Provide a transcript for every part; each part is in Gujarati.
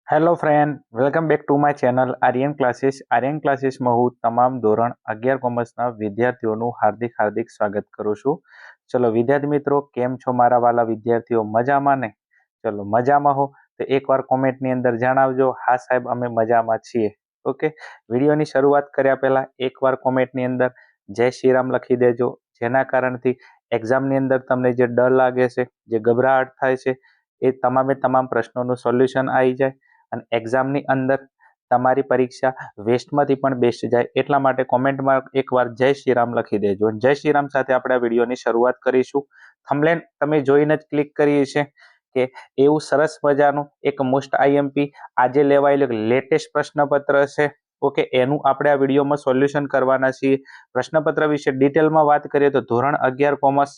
Hello friend, welcome back to my channel Aryan classes. Aryan ક્લાસીસમાં હું તમામ ધોરણ 11 કોમર્સના વિદ્યાર્થીઓનું હાર્દિક હાર્દિક સ્વાગત કરું છું. ચલો વિદ્યાર્થી મિત્રો, કેમ છો મારા વાલા વિદ્યાર્થીઓ? મજામાં ને? ચલો મજામાં હો તો એકવાર કોમેન્ટની અંદર જણાવજો, હા સાહેબ અમે મજામાં છીએ. ઓકે, વિડીયોની શરૂઆત કર્યા પહેલા એકવાર કોમેન્ટની અંદર જય શ્રી રામ લખી દેજો, જેના કારણથી એક્ઝામની અંદર તમને જે ડર લાગે છે, જે ગભરાટ થાય છે, એ તમામે તમામ પ્રશ્નોનું સોલ્યુશન આવી જાય અને એક્ઝામની અંદર તમારી પરીક્ષા વેસ્ટમાંથી પણ બેસ્ટ જાય. એટલા માટે કોમેન્ટમાં એકવાર જય શ્રી રામ લખી દેજો. જય શ્રી રામ સાથે આપણે આ વિડીયોની શરૂઆત કરીશું. થંબનેલ તમે જોઈને જ ક્લિક કરી છે કે એવું સરસ મજાનું એક મોસ્ટ આઈએમપી આજે લેવાયેલું લેટેસ્ટ પ્રશ્નપત્ર છે. ઓકે, એનું આપણે આ વિડીયોમાં સોલ્યુશન કરવાના છીએ. પ્રશ્નપત્ર વિશે ડિટેલમાં વાત કરીએ તો ધોરણ 11 કોમર્સ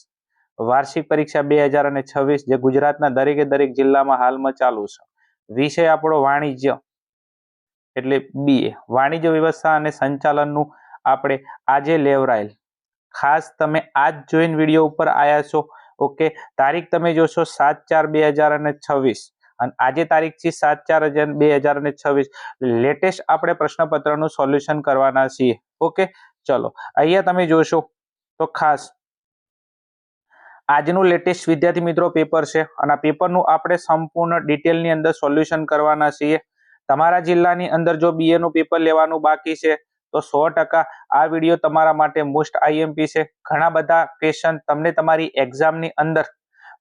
વાર્ષિક પરીક્ષા 2026 જે ગુજરાતના દરેકે દરેક જિલ્લામાં હાલમાં ચાલુ છે. વિષય આપણો વાણિજ્ય એટલે BA, વાણિજ્ય વ્યવસ્થા અને સંચાલનનું આપણે આજે લેવરાયેલ. ખાસ તમે આજ જોઈને વિડીયો ઉપર આવ્યા છો. ઓકે, તારીખ તમે જોશો 7/4/2026 અને આજે તારીખ છે 7/4/2026. લેટેસ્ટ આપણે પ્રશ્નપત્રનું સોલ્યુશન કરવાના છીએ. ઓકે, ચલો અહીંયા તમે જોશો તો ખાસ આજનું લેટેસ્ટ વિદ્યાર્થી મિત્રો પેપર છે અને આ પેપરનું આપણે સંપૂર્ણ ડિટેલની અંદર સોલ્યુશન કરવાના છીએ. તમારા જિલ્લાની અંદર જો BA નું પેપર લેવાનું બાકી છે તો 100% આ વિડીયો તમારા માટે મોસ્ટ આઈએમપી છે. ઘણા બધા ક્વેશ્ચન તમને તમારી એક્ઝામની અંદર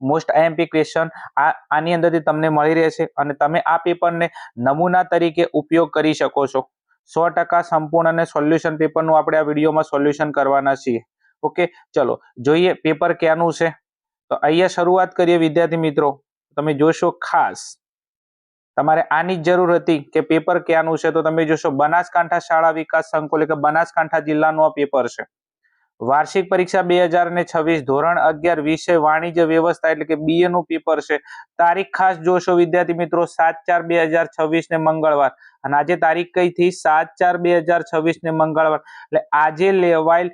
મોસ્ટ આઈએમપી ક્વેશ્ચન આની અંદરથી તમને મળી રહેશે અને તમે આ પેપરને નમૂના તરીકે ઉપયોગ કરી શકો છો. 100% સંપૂર્ણ અને સોલ્યુશન પેપરનું આપણે આ વિડીયોમાં સોલ્યુશન કરવાના છીએ. ઓકે, ચલો જોઈએ પેપર ક્યાંનું છે. તો અહીંયા શરૂઆત કરીએ વિદ્યાર્થી મિત્રો. તમે જોશો ખાસ તમારે આની જ જરૂર હતી કે પેપર ક્યાંનું છે તો તમે જોશો બનાસકાંઠા શાળા વિકાસ સંકુલ એટલે બનાસકાંઠા જિલ્લાનું આ પેપર છે. વાર્ષિક પરીક્ષા 2026 ધોરણ 11 વિષય વાણિજ્ય વ્યવસ્થા એટલે કે BA નું પેપર છે. તારીખ ખાસ જોશો વિદ્યાર્થી મિત્રો 7/4/2026 ને મંગળવાર અને આજે તારીખ કઈ થી 7/4/2026 ને મંગળવાર એટલે આજે લેવાયેલ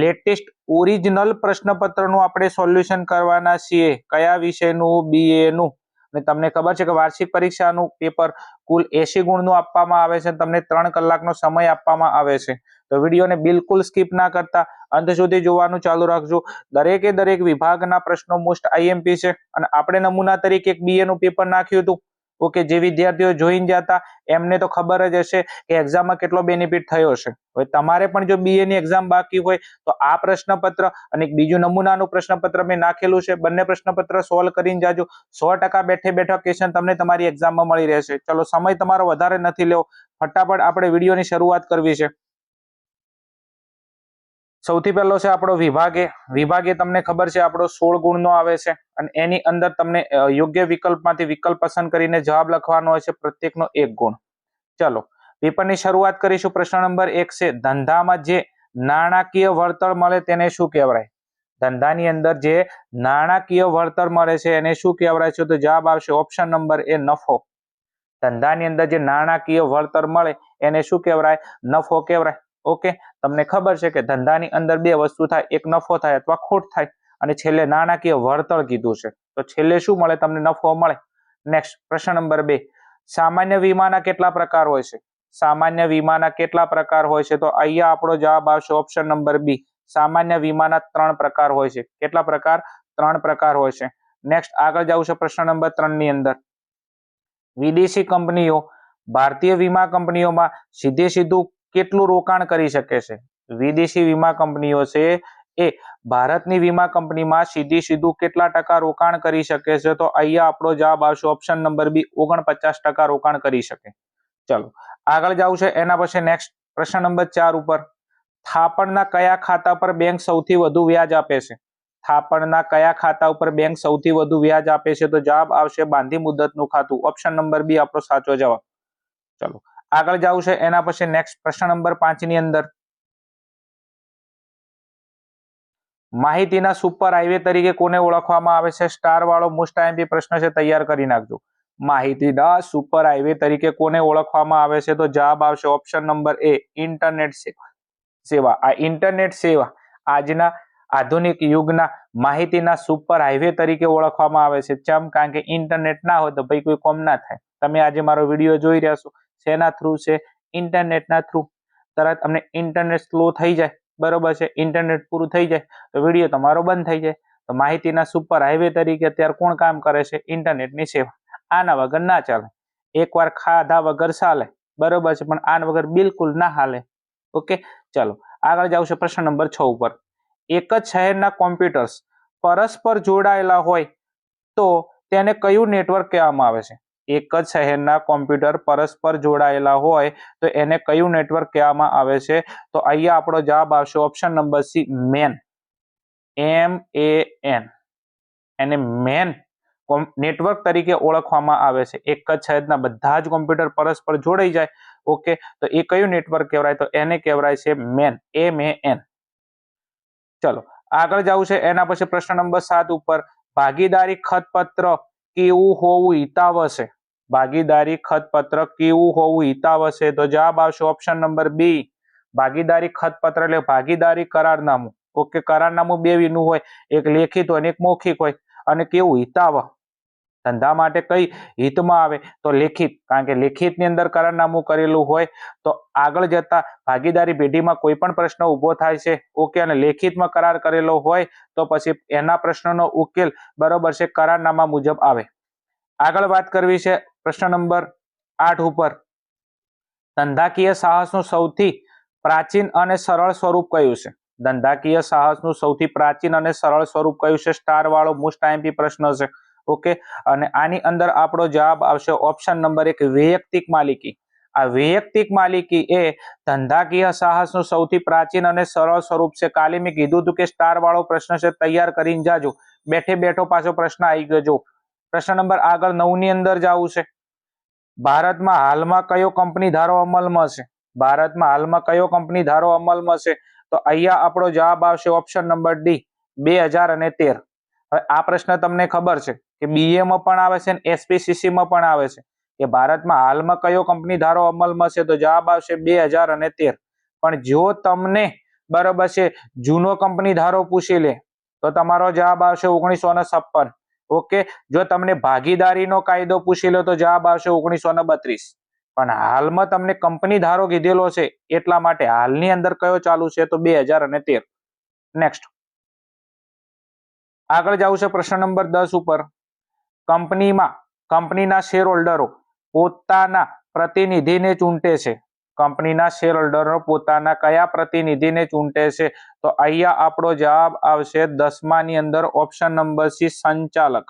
લેટેસ્ટ ઓરિજિનલ પ્રશ્નપત્રનું આપણે સોલ્યુશન કરવાના છીએ. કયા વિષયનું? BA નું. અને તમને ખબર છે કે વાર્ષિક પરીક્ષાનું પેપર કુલ 80 ગુણનું આપવામાં આવે છે. તમને 3 કલાકનો સમય આપવામાં આવે છે. તો વિડીયોને બિલકુલ સ્કીપ ના કરતા અંત સુધી જોવાનું ચાલુ રાખજો. દરેકે દરેક વિભાગના પ્રશ્નો મોસ્ટ આઈએમપી છે અને આપણે નમૂના તરીકે એક BA નું પેપર નાખ્યું હતું. ઓકે, જે વિદ્યાર્થીઓ જોઈને જતા એમને તો ખબર જ હશે કે એક્ઝામમાં કેટલો બેનિફિટ થયો છે. હવે તમારે પણ જો BA ની એક્ઝામ બાકી હોય તો આ પ્રશ્નપત્ર અને એક બીજું નમૂનાનું પ્રશ્નપત્ર મેં નાખેલું છે. બંને પ્રશ્નપત્ર સોલ્વ કરીને જાજો. 100% બેઠે બેઠા ક્વેશ્ચન તમને તમારી એક્ઝામમાં મળી રહેશે. ચલો સમય તમારો વધારે નથી લેવો, ફટાફટ આપણે વિડીયોની શરૂઆત કરવી છે. સૌથી પહેલો છે આપણો વિભાગે તમને ખબર છે આપણો 16 ગુણનો આવે છે અને એની અંદર તમને યોગ્ય વિકલ્પમાંથી વિકલ્પ પસંદ કરીને જવાબ લખવાનો હોય છે, પ્રત્યેકનો 1 ગુણ. ચલો પેપરની શરૂઆત કરીશું. પ્રશ્ન નંબર 1 છે ધંધામાં જે નાણાકીય વળતર મળે તેને શું કહેવાય? ધંધાની અંદર જે નાણાકીય વળતર મળે છે એને શું કહેવાય છે? તો જવાબ આવશે ઓપ્શન નંબર A નફો. ધંધાની અંદર જે નાણાકીય વળતર મળે એને શું કહેવાય? નફો કહેવાય. ઓકે, તમને ખબર છે કે ધંધાની અંદર બે વસ્તુ થાય, એક નફો થાય અથવા ખોટ થાય અને છેલ્લે નાણાકીય વળતર કીધું છે. તો છેલ્લે શું મળે? તમને નફો મળે. નેક્સ્ટ પ્રશ્ન નંબર 2, સામાન્ય વીમાના કેટલા પ્રકાર હોય છે? સામાન્ય વીમાના કેટલા પ્રકાર હોય છે? તો અહીંયા આપણો જવાબ આવશે ઓપ્શન નંબર B. સામાન્ય વીમાના 3 પ્રકાર હોય છે. કેટલા પ્રકાર? 3 પ્રકાર હોય છે. નેક્સ્ટ આગળ જાવ છે પ્રશ્ન નંબર 3 ની અંદર. વિદેશી કંપનીઓ ભારતીય વીમા કંપનીઓમાં સીધે સીધું કેટલું રોકાણ કરી શકે છે? વિદેશી વીમા કંપનીઓ છે એ ભારતની વીમા કંપનીમાં સીધું કેટલા ટકા રોકાણ કરી શકે છે? તો અહીંયા આપણો જવાબ આવશે ઓપ્શન નંબર B 49% રોકાણ કરી શકે. ચલો આગળ જવું છે. એના પછી નેક્સ્ટ પ્રશ્ન નંબર 4 ઉપર, થાપણના કયા ખાતા પર બેંક સૌથી વધુ વ્યાજ આપે છે? થાપણના કયા ખાતા ઉપર બેંક સૌથી વધુ વ્યાજ આપે છે? તો જવાબ આવશે બાંધી મુદતનું ખાતું. ઓપ્શન નંબર B આપણો સાચો જવાબ. ચલો આગળ જવું છે. એના પછી નેક્સ્ટ પ્રશ્ન નંબર 5 ની અંદર, માહિતીના સુપર હાઈવે તરીકે કોને ઓળખવામાં આવે છે? સ્ટાર વાળો મોસ્ટ આઈએમપી પ્રશ્ન છે, તૈયાર કરી નાખજો. માહિતીના સુપર હાઈવે તરીકે કોને ઓળખવામાં આવે છે? તો જવાબ આવશે ઓપ્શન નંબર A ઇન્ટરનેટ સેવા. આ ઇન્ટરનેટ સેવા આજના આધુનિક યુગના માહિતીના સુપર હાઈવે તરીકે ઓળખવામાં આવે છે. ચમ? કારણ કે ઇન્ટરનેટ ના હોય તો ભાઈ કોઈ કોમ ના થાય. તમે આજે મારો વિડીયો જોઈ રહ્યા છો, શેના થ્રુ છે? ઇન્ટરનેટના થ્રુ. તરત અમને ઇન્ટરનેટ સ્લો થઈ જાય, બરોબર છે, ઇન્ટરનેટ પૂરું થઈ જાય તો વિડીયો તમારો બંધ થઈ જાય. તો માહિતીના સુપર હાઈવે તરીકે અત્યારે કોણ કામ કરે છે? ઇન્ટરનેટની સેવા. આના વગર ના ચાલે. એકવાર ખાધા વગર ચાલે, બરોબર છે, પણ આના વગર બિલકુલ ના હાલે. ઓકે, ચલો આગળ જાવ છે પ્રશ્ન નંબર 6 ઉપર. એક જ શહેરના કોમ્પ્યુટર્સ પરસ્પર જોડાયેલા હોય તો તેને કયું નેટવર્ક કહેવામાં આવે છે? એક જ શહેરના કોમ્પ્યુટર પરસ્પર જોડાયેલા હોય તો એને કયું નેટવર્ક કહેવામાં આવે છે? તો અહીંયા આપણો જવાબ આવશે option number C, man. MAN. એને મેન નેટવર્ક તરીકે ઓળખવામાં આવે છે. એક જ શહેરના બધા જ કોમ્પ્યુટર પરસ્પર જોડાઈ જાય, ઓકે, તો એ કયું નેટવર્ક કહેવાય? તો એને કહેવાય છે મેન, MAN. ચલો આગળ જવું છે. એના પછી પ્રશ્ન નંબર 7 ઉપર. ભાગીદારી ખતપત્ર કેવું હોવું હિતાવ છે? ભાગીદારી ખતપત્ર કેવું હોવું હિતાવ છે? તો જવાબ આવશે ઓપ્શન નંબર બી, ભાગીદારી ખતપત્ર એટલે ભાગીદારી કરારનામું. ઓકે, કરારનામું બે વિનું હોય, એક લેખિત હોય અને એક મૌખિક હોય. અને કેવું? હિતાવ. ધંધા માટે કઈ હિતમાં આવે? તો લેખિત. કારણ કે લેખિતની અંદર કરારનામું કરેલું હોય તો આગળ જતા ભાગીદારી પેઢીમાં કોઈ પણ પ્રશ્ન ઉભો થાય છે, ઓકે, અને લેખિતમાં કરાર કરેલો હોય તો પછી એના પ્રશ્નનો ઉકેલ, બરોબર છે, કરારનામા મુજબ આવે. આગળ વાત કરવી છે પ્રશ્ન નંબર 8 ઉપર. ધંધાકીય સાહસનું સૌથી પ્રાચીન અને સરળ સ્વરૂપ કયું છે? ધંધાકીય સાહસનું સૌથી પ્રાચીન અને સરળ સ્વરૂપ કયું છે? સ્ટાર વાળો મોસ્ટ આઈએમપી પ્રશ્ન છે. ઓકે, અને આની અંદર આપણો જવાબ આવશે ઓપ્શન નંબર 1, વૈયક્તિક માલિકી. આ વૈયક્તિક માલિકી એ ધંધાકીય સાહસનું સૌથી પ્રાચીન અને સરળ સ્વરૂપ છે. કાલે મેં કીધું હતું કે સ્ટાર વાળો પ્રશ્ન છે, તૈયાર કરીને જાજો. બેઠે બેઠો પાછો પ્રશ્ન આવી ગયો. પ્રશ્ન નંબર આગળ 9 ની અંદર જવું છે. ભારતમાં હાલમાં કયો કંપની ધારો અમલમાં છે? ભારતમાં હાલમાં કયો કંપની ધારો અમલમાં છે? તો અહીંયા આપણો જવાબ આવશે ઓપ્શન નંબર ડી, 2013. હવે આ પ્રશ્ન તમને ખબર છે કે BA માં પણ આવે છે અને SPCC માં પણ આવે છે કે ભારતમાં હાલમાં કયો કંપની ધારો અમલમાં છે? તો જવાબ આવશે 2013. પણ જો તમને, બરોબર છે, જૂનો કંપની ધારો પૂછી લે તો તમારો જવાબ આવશે 1956. ઓકે, જો તમને ભાગીદારીનો કાયદો પૂછી લે તો જવાબ આવશે 1932. પણ હાલમાં તમને કંપની ધારો કીધેલો છે એટલા માટે હાલની અંદર કયો ચાલુ છે? તો 2013. નેક્સ્ટ આગળ જવું છે પ્રશ્ન નંબર 10 ઉપર. કંપનીના શેર હોલ્ડરો પોતાના પ્રતિનિધિને ચૂંટે છે. કંપનીના શેર હોલ્ડરો પોતાના કયા પ્રતિનિધિને ચૂંટે છે? તો અહીંયા આપણો જવાબ આવશે 10મા ની અંદર ઓપ્શન નંબર સી, સંચાલક.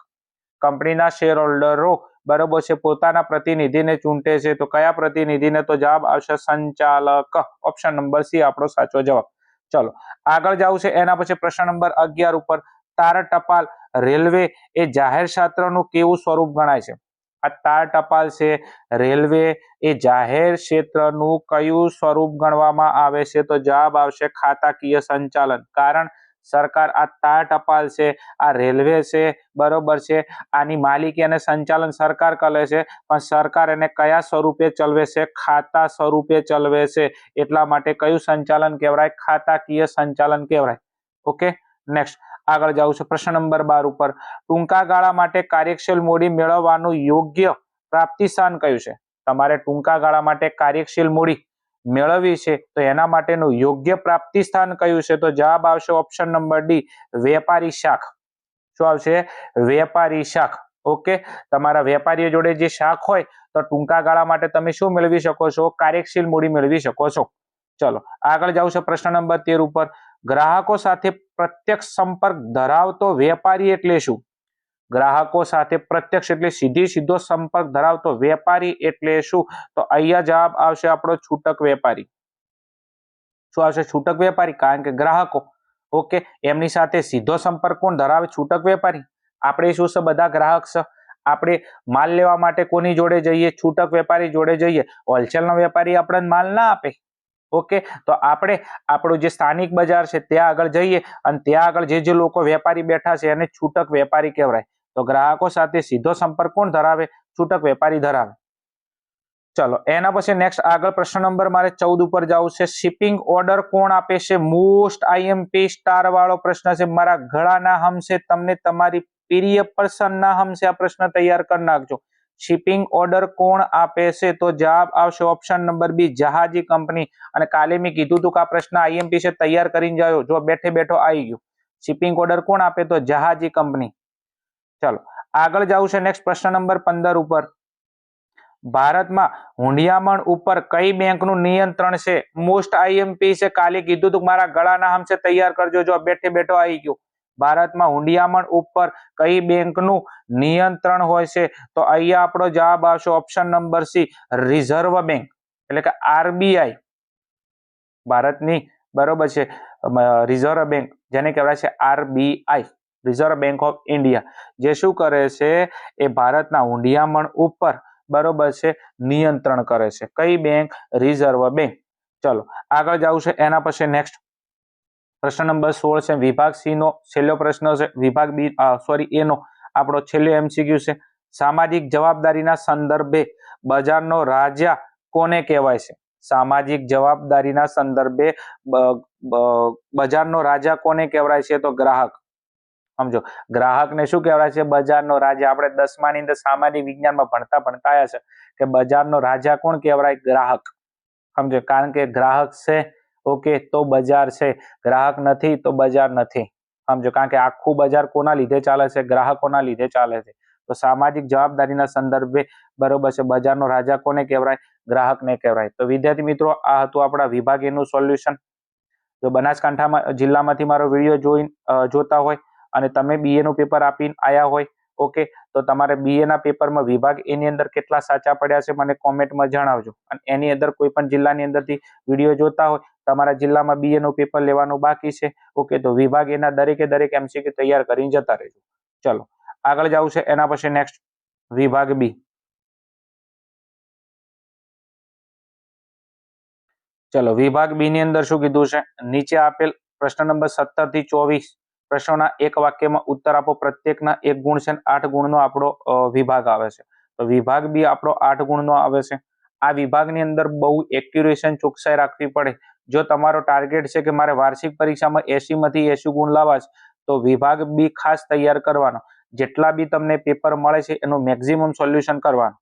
કંપનીના શેર હોલ્ડરો, બરોબર છે, પોતાના પ્રતિનિધિને ચૂંટે છે. તો કયા પ્રતિનિધિને? તો જવાબ આવશે સંચાલક. ઓપ્શન નંબર સી આપણો સાચો જવાબ. ચલો આગળ જવું છે. એના પછી પ્રશ્ન નંબર 11 ઉપર. તાર ટપાલ રેલવે એ જાહેર ક્ષેત્રનું કેવું સ્વરૂપ ગણાય છે? આ તાર ટપાલ છે, રેલવે એ જાહેર ક્ષેત્રનું કયું સ્વરૂપ ગણવામાં આવે છે? તો જવાબ આવશે ખાતાકીય સંચાલન. કારણ સરકાર આ તાર ટપાલ છે, આ રેલવે છે, બરોબર છે, આની માલિકી અને સંચાલન સરકાર કરે છે, પણ સરકાર એને કયા સ્વરૂપે ચલાવે છે? ખાતા સ્વરૂપે ચલાવે છે. એટલા માટે કયું સંચાલન કહેવાય? ખાતાકીય સંચાલન કહેવાય. ઓકે, નેક્સ્ટ આગળ જવું છે પ્રશ્ન નંબર 12 ઉપર. ટૂંકા ગાળા માટે કાર્યશીલ મૂડી મેળવવાનું યોગ્ય પ્રાપ્તિ સ્થાન કયું છે? તમારે ટૂંકા ગાળા માટે કાર્યશીલ મૂડી મેળવવી છે તો એના માટેનું યોગ્ય પ્રાપ્તિ સ્થાન કયું છે? તો જવાબ આવશે ઓપ્શન નંબર ડી, વેપારી શાખ. શું આવશે? વેપારી શાખ. ઓકે, તમારા વેપારીઓ જોડે જે શાખ હોય તો ટૂંકા ગાળા માટે તમે શું મેળવી શકો છો? કાર્યશીલ મૂડી મેળવી શકો છો. ચલો આગળ જવું છે પ્રશ્ન નંબર 13 ઉપર. ગ્રાહકો સાથે પ્રત્યક્ષ સંપર્ક ધરાવતો વેપારી એટલે શું? ગ્રાહકો સાથે પ્રત્યક્ષ એટલે સીધો સંપર્ક ધરાવતો વેપારી એટલે શું? તો અહીંયા જવાબ આવશે આપણો છૂટક વેપારી. શું આવશે? છૂટક વેપારી. કારણ કે ગ્રાહકો, ઓકે, એમની સાથે સીધો સંપર્ક કોણ ધરાવે? છૂટક વેપારી. આપણે શું છે? બધા ગ્રાહક છે. આપણે માલ લેવા માટે કોની જોડે જઈએ? છૂટક વેપારી જોડે જઈએ. હોલસેલનો વેપારી આપણને માલ ના આપે. ઓકે, તો આપણે આપણું જે સ્થાનિક બજાર છે ત્યાં આગળ જઈએ અને ત્યાં આગળ જે લોકો વેપારી બેઠા છે એને છૂટક વેપારી કહેવાય. તો ગ્રાહકો સાથે સીધો સંપર્ક કોણ ધરાવે? છૂટક વેપારી ધરાવે. ચલો એના પછી નેક્સ્ટ આગળ પ્રશ્ન નંબર મારે 14 ઉપર જવું છે. શિપિંગ ઓર્ડર કોણ આપે છે? મોસ્ટ આઈએમપી સ્ટાર વાળો પ્રશ્ન છે. મારા ગળાના હમશે તમને તમારી પ્રિય પર્સન ના હમશે આ પ્રશ્ન તૈયાર કરી નાખજો. શિપિંગ ઓર્ડર કોણ આપે છે? તો જવાબ આવશે ઓપ્શન નંબર બી, જહાજી કંપની. અને કાલે મેં કીધું હતું કે આ પ્રશ્ન આઈએમપી છે, તૈયાર કરીને જાયો. જો બેઠે બેઠો આવી ગયું. શિપિંગ ઓર્ડર કોણ આપે? તો જહાજી કંપની. ચલો આગળ જવું છે નેક્સ્ટ પ્રશ્ન નંબર 15 ઉપર. ભારતમાં હુંડિયામણ ઉપર કઈ બેંકનું નિયંત્રણ છે? મોસ્ટ આઈએમપી છે, કાલે કીધું તું મારા ગળાના હમશે તૈયાર કરજો. જો બેઠે બેઠો આવી ગયો. ભારતમાં હુંડિયામણ ઉપર કઈ બેંકનું નિયંત્રણ હોય છે? તો અહીંયા આપણો જવાબ આવશે option number C, reserve bank એટલે કે આરબીઆઈ. ભારતની બરોબર છે રિઝર્વ બેંક જેને કહેવાય છે RBI, reserve bank of India, જે શું કરે છે એ ભારતના હુંડિયામણ ઉપર બરોબર છે નિયંત્રણ કરે છે. કઈ બેંક? Reserve bank. ચલો આગળ જવું છે એના પછી નેક્સ્ટ પ્રશ્ન નંબર 16 છે. વિભાગ સી નો છેલ્લો પ્રશ્ન છે. વિભાગ બી એ નો આપણો છેલ્લો એમસીક્યુ છે. સામાજિક જવાબદારીના સંદર્ભે બજારનો રાજા કોને કહેવાય છે? સામાજિક જવાબદારીના સંદર્ભે બજારનો રાજા કોને કહેવાય છે? તો ગ્રાહક. સમજો, ગ્રાહકને શું કહેવાય છે? બજારનો રાજા. આપણે 10મા ની અંદર સામાજિક વિજ્ઞાનમાં ભણતા આયા છે કે બજારનો રાજા કોણ કહેવાય? ગ્રાહક. સમજો, કારણ કે ગ્રાહક છે ઓકે તો બજાર છે, ગ્રાહક નથી તો બજાર નથી. સમજો, કારણ કે આખું બજાર કોના લીધે ચાલે છે? ગ્રાહકોના લીધે ચાલે છે. તો સામાજિક જવાબદારીના સંદર્ભે બરોબર છે બજારનો રાજા કોને કહેવાય? ગ્રાહકને કહેવાય. તો વિદ્યાર્થી મિત્રો આ હતું આપણા વિભાગ એ નું સોલ્યુશન. જો બનાસકાંઠા જિલ્લામાંથી મારો વિડીયો જોતા હોય અને તમે બીએ નું પેપર આપીને આયા હોય ઓકે, તો તમારે બીએ ના પેપરમાં વિભાગ એ ની અંદર કેટલા સાચા પડ્યા છે મને કોમેન્ટમાં જણાવજો. અને એની અંદર કોઈ પણ જિલ્લાની અંદરથી વિડીયો જોતા હોય, તમારા જિલ્લામાં બીએ નું પેપર લેવાનું બાકી છે ઓકે, તો વિભાગ એના દરેક એમસીક્યુ તૈયાર કરીને જતા રહેજો. ચલો આગળ જવું છે એના પછી નેક્સ્ટ વિભાગ બી. ચલો વિભાગ બી ની અંદર શું કીધું છે? નીચે આપેલ પ્રશ્ન નંબર 17 થી 24 પ્રશ્નોના એક વાક્યમાં ઉત્તર આપો. પ્રત્યેકના 1 ગુણ છે, 8 ગુણનો આપણો વિભાગ આવે છે. તો વિભાગ બી આપણો 8 ગુણનો આવે છે. આ વિભાગની અંદર બહુ એક્યુરેશન ચોકસાઈ રાખવી પડે. જો તમારો ટાર્ગેટ છે કે મારે વાર્ષિક પરીક્ષામાં 80 માંથી 80 ગુણ લાવવા છે, તો વિભાગ બી ખાસ તૈયાર કરવાનો. જેટલા બી તમને પેપર મળે છે એનું મેક્સિમમ સોલ્યુશન કરવાનું.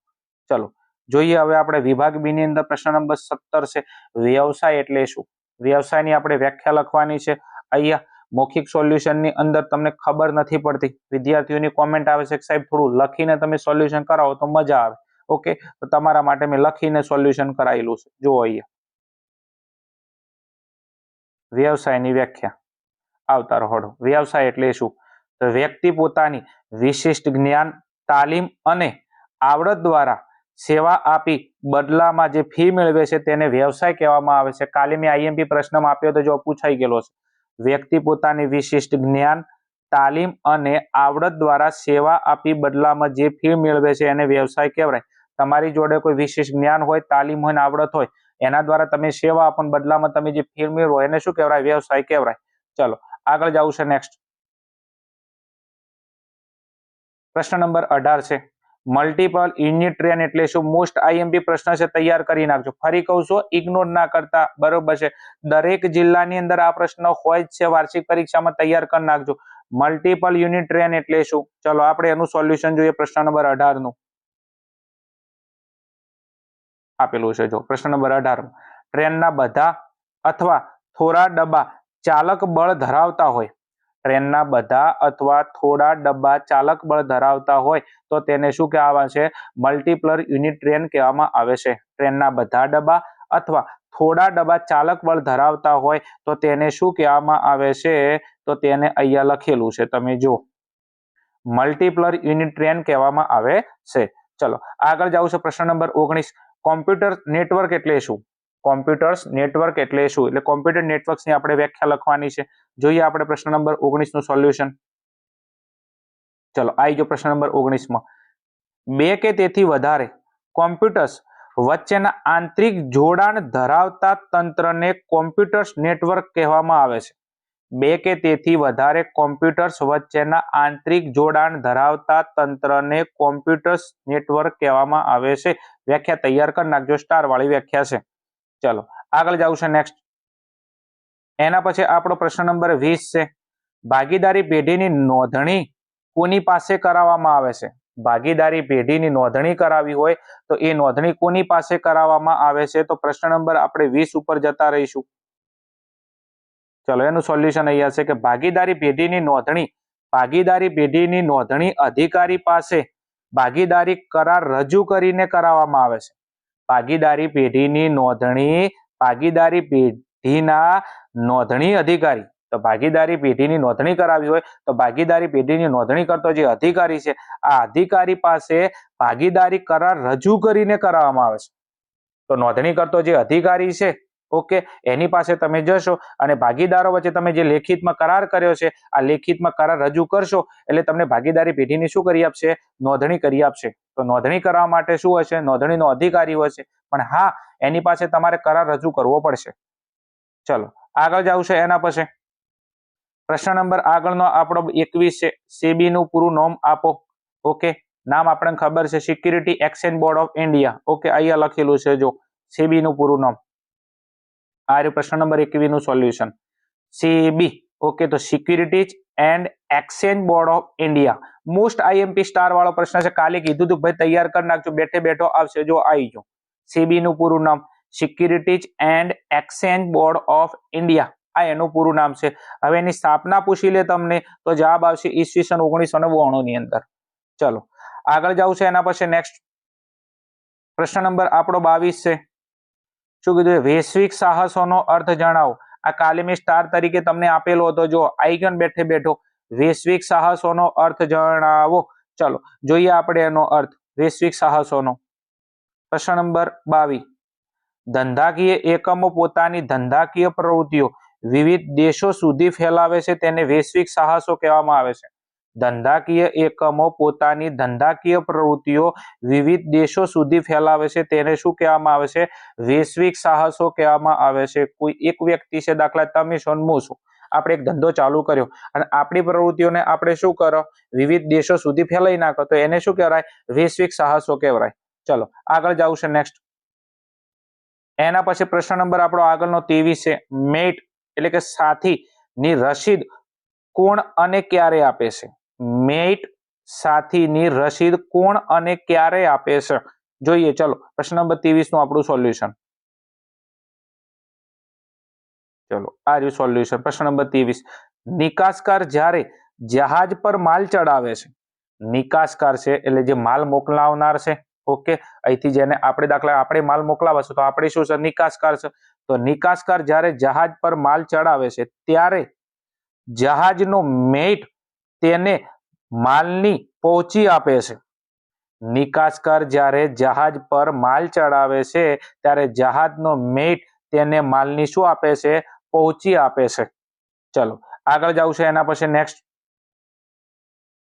ચલો જોઈએ હવે આપણે વિભાગ બી ની અંદર પ્રશ્ન નંબર 17 છે. વ્યવસાય એટલે શું? વ્યવસાયની આપણે વ્યાખ્યા લખવાની છે. અહીંયા મૌખિક સોલ્યુશન ની અંદર તમને ખબર નથી પડતી, વિદ્યાર્થીઓની કોમેન્ટ આવે છે કે સાહેબ થોડું લખીને તમે સોલ્યુશન કરાવો તો મજા આવે ઓકે, તો તમારા માટે મેં લખીને સોલ્યુશન કરાયેલું છે. જુઓ અહીંયા વ્યવસાયની વ્યાખ્યા આવતા રહો. વ્યવસાય એટલે શું? તો વ્યક્તિ પોતાની વિશિષ્ટ જ્ઞાન, તાલીમ અને આવડત દ્વારા સેવા આપી બદલામાં જે ફી મેળવે છે તેને વ્યવસાય કહેવામાં આવે છે. કાલે મેં આઈએમપી પ્રશ્નમાં આપ્યો તો જો પૂછાઈ ગયેલો છે. વ્યક્તિ પોતાની વિશિષ્ટ જ્ઞાન, તાલીમ અને આવડત દ્વારા સેવા આપી બદલામાં જે ફી મેળવે છે એને વ્યવસાય કહેવાય. તમારી જોડે કોઈ વિશિષ્ટ જ્ઞાન હોય, તાલીમ હોય, આવડત હોય, એના દ્વારા તમે સેવા આપો બદલામાં તમે જે ફી મેળવો એને શું કહેવાય? વ્યવસાય કહેવાય. ચલો આગળ જવું છે નેક્સ્ટ પ્રશ્ન નંબર 18 છે. મલ્ટિપલ યુનિટ ટ્રેન એટલે શું? મોસ્ટ આઈએમપી પ્રશ્ન છે, તૈયાર કરી નાખજો. ફરી કહું છું, ઇગ્નોર ના કરતા બરોબર છે. દરેક જિલ્લાની અંદર આ પ્રશ્ન હોય જ છે, વાર્ષિક પરીક્ષામાં તૈયાર કરી નાખજો. મલ્ટિપલ યુનિટ ટ્રેન એટલે શું? ચલો આપણે એનું સોલ્યુશન જોઈએ. પ્રશ્ન નંબર 18 નું આપેલું છે. જો પ્રશ્ન નંબર 18 ટ્રેનના બધા અથવા થોડા ડબ્બા ચાલક બળ ધરાવતા હોય, ટ્રેનના બધા અથવા થોડા ડબ્બા ચાલક બળ ધરાવતા હોય તો તેને શું કહેવામાં છે? મલ્ટિપલ યુનિટ ટ્રેન કહેવામાં આવે છે. ટ્રેનના બધા ડબ્બા અથવા થોડા ડબ્બા ચાલક બળ ધરાવતા હોય તો તેને શું કહેવામાં આવે છે? તો તેને અહીંયા લખેલું છે, તમે જો મલ્ટિપલ યુનિટ ટ્રેન કહેવામાં આવે છે. ચલો આગળ જવું છે પ્રશ્ન નંબર 19. કોમ્પ્યુટર નેટવર્ક એટલે શું? કોમ્પ્યુટર્સ નેટવર્ક એટલે શું? એટલે કોમ્પ્યુટર નેટવર્ક્સની આપણે વ્યાખ્યા લખવાની છે. જોઈએ આપણે પ્રશ્ન નંબર 19 નું સોલ્યુશન. ચલો આવી ગયો પ્રશ્ન નંબર 19 માં. 2 કે તેથી વધારે કોમ્પ્યુટર્સ વચ્ચેના આંતરિક જોડાણ ધરાવતા તંત્રને કોમ્પ્યુટર્સ નેટવર્ક કહેવામાં આવે છે. બે કે તેથી વધારે કોમ્પ્યુટર્સ વચ્ચેના આંતરિક જોડાણ ધરાવતા તંત્રને કોમ્પ્યુટર્સ નેટવર્ક કહેવામાં આવે છે. વ્યાખ્યા તૈયાર કરી નાખજો, સ્ટાર વાળી વ્યાખ્યા છે. ચલો આગળ જાવું છે નેક્સ્ટ. એના પછી આપણો પ્રશ્ન નંબર 20 છે. ભાગીદારી પેઢીની નોંધણી કોની પાસે કરાવવામાં આવે છે? ભાગીદારી પેઢીની નોંધણી કરાવી હોય તો એ નોંધણી કોની પાસે કરાવવામાં આવે છે? તો પ્રશ્ન નંબર આપણે 20 ઉપર જતા રહીશું. ચલો એનું સોલ્યુશન અહીંયા છે કે ભાગીદારી પેઢીની નોંધણી અધિકારી પાસે ભાગીદારી કરાર રજૂ કરીને કરાવવામાં આવે છે. ભાગીદારી પેઢીની પેઢીના નોંધણી અધિકારી, તો ભાગીદારી પેઢીની નોંધણી કરાવી હોય તો ભાગીદારી પેઢીની નોંધણી કરતો જે અધિકારી છે, આ અધિકારી પાસે ભાગીદારી કરાર રજૂ કરીને કરાવવામાં આવે છે. તો નોંધણી કરતો જે અધિકારી છે, ઓકે, એની પાસે તમે જશો અને ભાગીદારો વચ્ચે તમે જે લેખિતમાં કરાર કર્યો છે, આ લેખિતમાં કરાર રજૂ કરશો એટલે તમને ભાગીદારી પેઢીની શું કરી આપશે? નોંધણી કરી આપશે. તો નોંધણી કરવા માટે શું હશે? નોંધણીનો અધિકારી હશે, પણ હા, એની પાસે તમારે કરાર રજૂ કરવો પડશે. ચલો આગળ જવું છે. એના પછી પ્રશ્ન નંબર આગળનો આપણો 21 છે. સેબી નું પૂરું નામ આપો. ઓકે, નામ આપણને ખબર છે, security exchange board of India. Okay, અહીંયા લખેલું છે જો સેબી નું પૂરું નામ. આ રહ્યું પ્રશ્ન નંબર 21 નું સોલ્યુશન. સેબી, ઓકે, તો securities and exchange board of India. Most IMP star વાળો પ્રશ્ન છે. કાલે કીધું તું ભાઈ તૈયાર કરી નાખજો, બેઠે બેઠો આવશે, જો આવી ગયો. સેબી નું પૂરું નામ securities and exchange board of India, આ એનું પૂરું નામ છે. હવે એની સ્થાપના પૂછી લે તમને તો જવાબ આવશે ઈસવીસન 1992 ની અંદર. ચલો આગળ જવું છે. એના પછી નેક્સ્ટ પ્રશ્ન નંબર આપણો 22 છે. શું કીધું? વૈશ્વિક સાહસોનો અર્થ જણાવો. આ કાલે મેં સ્ટાર તરીકે તમને આપેલો હતો, જો આઈ ગયો બેઠે બેઠો. વૈશ્વિક સાહસોનો અર્થ જણાવો. ચલો જોઈએ આપણે એનો અર્થ વૈશ્વિક સાહસોનો. પ્રશ્ન નંબર 22. ધંધાકીય એકમો પોતાની ધંધાકીય પ્રવૃત્તિઓ વિવિધ દેશો સુધી ફેલાવે છે, તેને વૈશ્વિક સાહસો કહેવામાં આવે છે. ધંધાકીય એકમો પોતાની ધંધાકીય પ્રવૃત્તિઓ વિવિધ દેશો સુધી ફેલાવે છે, તેને શું કહેવામાં આવે છે? વૈશ્વિક સાહસો કહેવામાં આવે છે. કોઈ એક વ્યક્તિ છે, દાખલા તમે છો, હું છું, આપણે એક ધંધો ચાલુ કર્યો અને આપણી પ્રવૃત્તિઓને આપણે શું કરો? વિવિધ દેશો સુધી ફેલાઈ નાખો, તો એને શું કહેવાય? વૈશ્વિક સાહસો કહેવાય. ચલો આગળ જવું છે નેક્સ્ટ. એના પછી પ્રશ્ન નંબર આપણો આગળનો 23 છે. મેટ એટલે કે સાથીની રસીદ કોણ અને ક્યારે આપે છે? મેટ સાથીની રસીદ કોણ અને ક્યારે આપે છે? જોઈએ. ચલો પ્રશ્ન નંબર 23 નું આપણું સોલ્યુશન. ચલો આ રહ્યું સોલ્યુશન. પ્રશ્ન નંબર 23. નિકાસકાર જ્યારે જહાજ પર માલ ચડાવે છે, નિકાસકાર છે એટલે જે માલ મોકલાવનાર છે, ઓકે, અહીંથી જેને આપણે દાખલા આપણે માલ મોકલાવશું તો આપણે શું છે? નિકાસકાર છે. તો નિકાસકાર જ્યારે જહાજ પર માલ ચડાવે છે ત્યારે જહાજનો મેટ તેને માલની પહોંચી આપે છે. નિકાસકાર જ્યારે જહાજ પર માલ ચડાવે છે ત્યારે જહાજનો મેટ તેને માલની શું આપે છે? પહોંચી આપે છે. ચલો આગળ જવું છે. એના પછી નેક્સ્ટ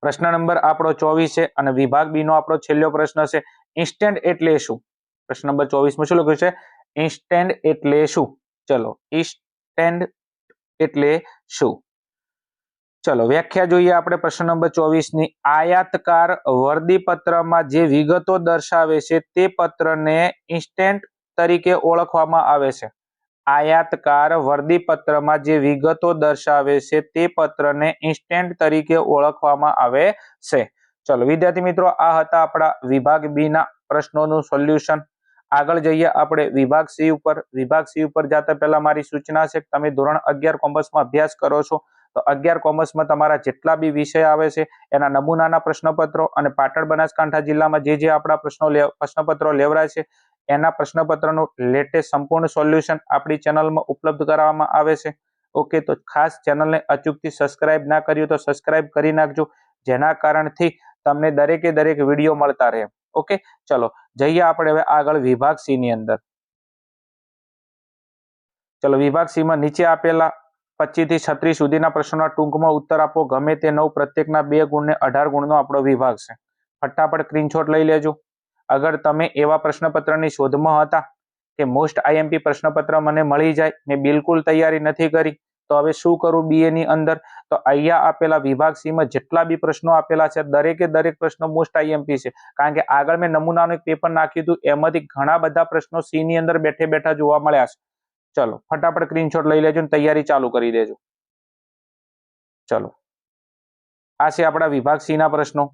પ્રશ્ન નંબર આપણો 24 છે અને વિભાગ બી નો આપણો છેલ્લો પ્રશ્ન છે. ઇન્સ્ટન્ટ એટલે શું? પ્રશ્ન નંબર 24 માં શું લખ્યું છે? ઇન્સ્ટન્ટ એટલે શું? ચલો ઇન્સ્ટન્ટ એટલે શું? ચલો વ્યાખ્યા જોઈએ આપણે પ્રશ્ન નંબર 24 ની. આયાતકાર વર્દી પત્રમાં જે વિગતો દર્શાવે છે તે પત્રને ઇન્સ્ટન્ટ તરીકે ઓળખવામાં આવે છે. આયાતકાર વર્દી પત્રમાં જે વિગતો દર્શાવે છે તે પત્રને ઇન્સ્ટન્ટ તરીકે ઓળખવામાં આવે છે. ચલો વિદ્યાર્થી મિત્રો, આ હતા આપણા વિભાગ બી ના પ્રશ્નોનું સોલ્યુશન. આગળ જઈએ આપણે વિભાગ સી ઉપર. વિભાગ સી ઉપર જતા પહેલા મારી સૂચના છે કે તમે ધોરણ 11 કોમર્સમાં અભ્યાસ કરો છો તો 11 કોમર્સમાં તમારા જેટલા બી વિષય આવે છે એના નમૂનાના પ્રશ્નપત્રો અને પાટણ બનાસકાંઠા જિલ્લામાં જે આપણા પ્રશ્નપત્રો લેવરાય છે એના પ્રશ્નપત્રનું લેટેસ્ટ સંપૂર્ણ સોલ્યુશન આપણી ચેનલમાં ઉપલબ્ધ કરાવવામાં આવે છે. ઓકે, તો ખાસ ચેનલને અચૂકથી સબસ્ક્રાઇબ ના કર્યું તો સબસ્ક્રાઇબ કરી નાખજો, જેના કારણથી તમને દરેકે દરેક વિડીયો મળતા રહે. ઓકે, ચલો જઈએ આપણે હવે આગળ વિભાગ સી ની અંદર. ચલો વિભાગ સી માં નીચે આપેલા 25 થી 36 સુધીના પ્રશ્નોના ટૂંકમાં ઉત્તર આપો. ગમે તે 9 પ્રત્યેકના 2 ગુણ ને 18 ગુણનો આપણો વિભાગ છે. ફટાફટ સ્ક્રીનશોટ લઈ લેજો. અગર તમે એવા પ્રશ્નપત્રની શોધમાં હતા કે મોસ્ટ આઈએમપી પ્રશ્નપત્ર મને મળી જાય, મેં બિલકુલ તૈયારી નથી કરી, તો હવે શું કરું BA ની અંદર? તો અહીંયા આપેલા વિભાગ સી માં જેટલા બી પ્રશ્નો આપેલા છે દરેકે દરેક પ્રશ્નો મોસ્ટ IMP છે, કારણ કે આગળ મેં નમૂનાનું એક પેપર નાખ્યું હતું, એમાંથી ઘણા બધા પ્રશ્નો સી ની અંદર બેઠે બેઠા જોવા મળ્યા છે. ચલો ફટાફટ સ્ક્રીનશોટ લઈ લેજો અને તૈયારી ચાલુ કરી દેજો. ચલો આ છે આપણા વિભાગ સી ના પ્રશ્નો.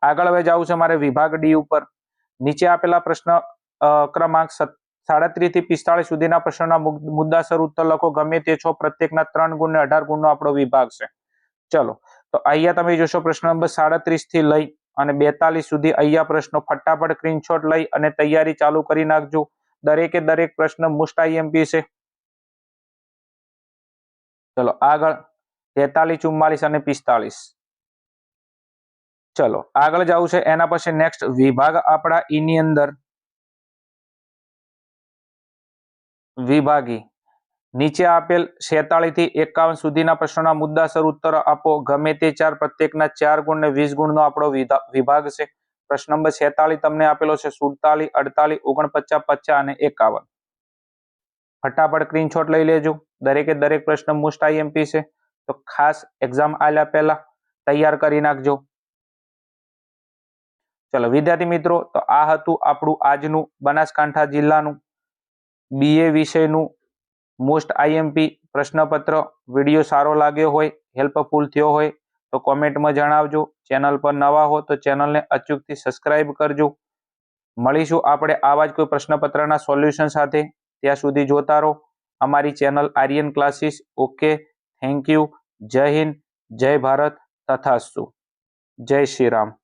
આગળ હવે જવું છે મારે વિભાગ ડી ઉપર. નીચે આપેલા પ્રશ્ન ક્રમાંક 37 થી 45 સુધીના પ્રશ્નોના મુદ્દાસર ઉત્તર લખો, ગમે તે છો. પ્રત્યેકના 3 ગુણ ને 18 ગુણનો આપણો વિભાગ છે. ચલો તો અહીંયા તમે જોશો પ્રશ્ન નંબર 37 થી લઈ અને 42 સુધી અહીંયા પ્રશ્નો. ફટાફટ સ્ક્રીનશોટ લઈ અને તૈયારી ચાલુ કરી નાખજો. દરેકે દરેક પ્રશ્ન મોસ્ટ IMP છે. ચલો આગળ 43, 44 અને 45. ચલો આગળ જવું છે એના પછી નેક્સ્ટ વિભાગ આપણા ઈ ની અંદર વિભાગી. નીચે આપેલ 46 થી 51 સુધીના પ્રશ્નોના મુદ્દાસર ઉત્તર આપો, ગમે તે 4. પ્રત્યેકના 4 ગુણ ને 20 ગુણનો આપણો વિભાગ છે. પ્રશ્ન નંબર 46 તમને આપેલો છે 47, 48, 49, 50 અને 51. ફટાફટ સ્ક્રીનશોટ લઈ લેજો. દરેકે દરેક પ્રશ્ન મોસ્ટ IMP છે, તો ખાસ એક્ઝામ આલ્યા પહેલા તૈયાર કરી નાખજો. ચલો વિદ્યાર્થી મિત્રો, તો આ હતું આપણું આજનું બનાસકાંઠા જિલ્લાનું BA વિષયનું મોસ્ટ IMP પ્રશ્નપત્ર. વિડીયો સારો લાગ્યો હોય, હેલ્પફુલ થયો હોય તો કોમેન્ટમાં જણાવજો. ચેનલ પર નવા હો તો ચેનલને અચૂકથી સબસ્ક્રાઇબ કરજો. મળીશું આપણે આવા જ કોઈ પ્રશ્નપત્રના સોલ્યુશન સાથે. ત્યાં સુધી જોતા રહો અમારી channel Aryan classes. Okay, thank you. જય હિન્દ, જય ભારત, તથાસ્તુ. જય શ્રી રામ.